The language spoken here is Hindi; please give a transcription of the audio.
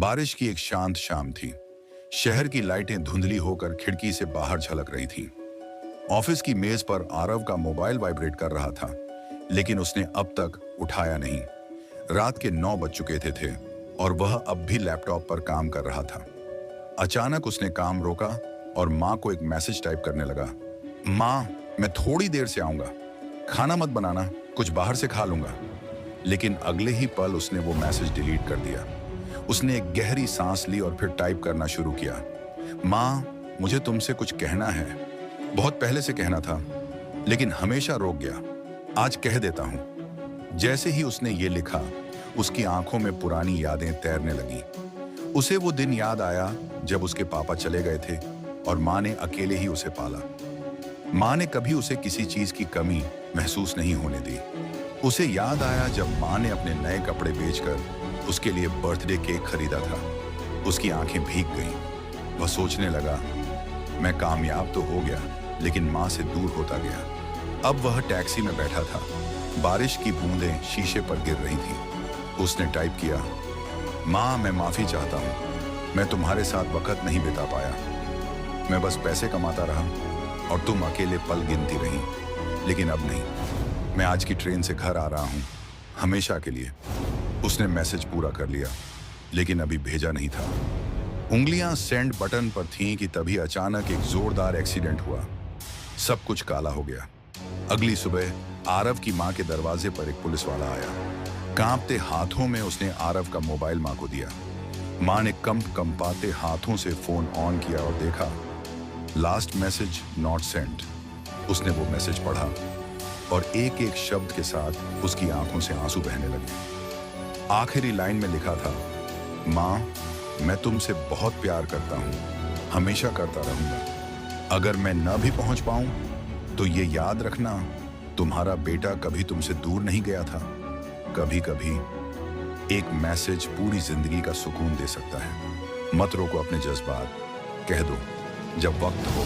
बारिश की एक शांत शाम थी। शहर की लाइटें धुंधली होकर खिड़की से बाहर झलक रही थीं। ऑफिस की मेज पर आरव का मोबाइल वाइब्रेट कर रहा था, लेकिन उसने अब तक उठाया नहीं। रात के 9 बज चुके थे और वह अब भी लैपटॉप पर काम कर रहा था। अचानक उसने काम रोका और माँ को एक मैसेज टाइप करने लगा। माँ, मैं थोड़ी देर से आऊंगा, खाना मत बनाना, कुछ बाहर से खा लूंगा। लेकिन अगले ही पल उसने वो मैसेज डिलीट कर दिया। उसने एक गहरी सांस ली और फिर टाइप करना शुरू किया। माँ, मुझे तुमसे कुछ कहना है, बहुत पहले से कहना था, लेकिन हमेशा रोक गया। आज कह देता हूँ। जैसे ही उसने ये लिखा, उसकी आंखों में पुरानी यादें तैरने लगी। उसे वो दिन याद आया जब उसके पापा चले गए थे और माँ ने अकेले ही उसे पाला। माँ ने कभी उसे किसी चीज की कमी महसूस नहीं होने दी। उसे याद आया जब माँ ने अपने नए कपड़े बेचकर उसके लिए बर्थडे केक खरीदा था। उसकी आंखें भीग गईं। वह सोचने लगा, मैं कामयाब तो हो गया, लेकिन माँ से दूर होता गया। अब वह टैक्सी में बैठा था। बारिश की बूंदें शीशे पर गिर रही थीं। उसने टाइप किया, माँ, मैं माफी चाहता हूँ। मैं तुम्हारे साथ वक्त नहीं बिता पाया। मैं बस पैसे कमाता रहा और तुम अकेले पल गिनती रही। लेकिन अब नहीं, मैं आज की ट्रेन से घर आ रहा हूँ, हमेशा के लिए। उसने मैसेज पूरा कर लिया, लेकिन अभी भेजा नहीं था। उंगलियां सेंड बटन पर थीं कि तभी अचानक एक जोरदार एक्सीडेंट हुआ। सब कुछ काला हो गया। अगली सुबह आरव की मां के दरवाजे पर एक पुलिस वाला आया। कांपते हाथों में उसने आरव का मोबाइल मां को दिया। मां ने कंपाते हाथों से फोन ऑन किया और देखा, लास्ट मैसेज नॉट सेंट। उसने वो मैसेज पढ़ा और एक एक शब्द के साथ उसकी आंखों से आंसू बहने लगे। आखिरी लाइन में लिखा था, मां, मैं तुमसे बहुत प्यार करता हूं, हमेशा करता रहूंगा। अगर मैं न भी पहुंच पाऊं तो ये याद रखना, तुम्हारा बेटा कभी तुमसे दूर नहीं गया था। कभी कभी एक मैसेज पूरी जिंदगी का सुकून दे सकता है। मत रोको अपने जज्बात, कह दो जब वक्त हो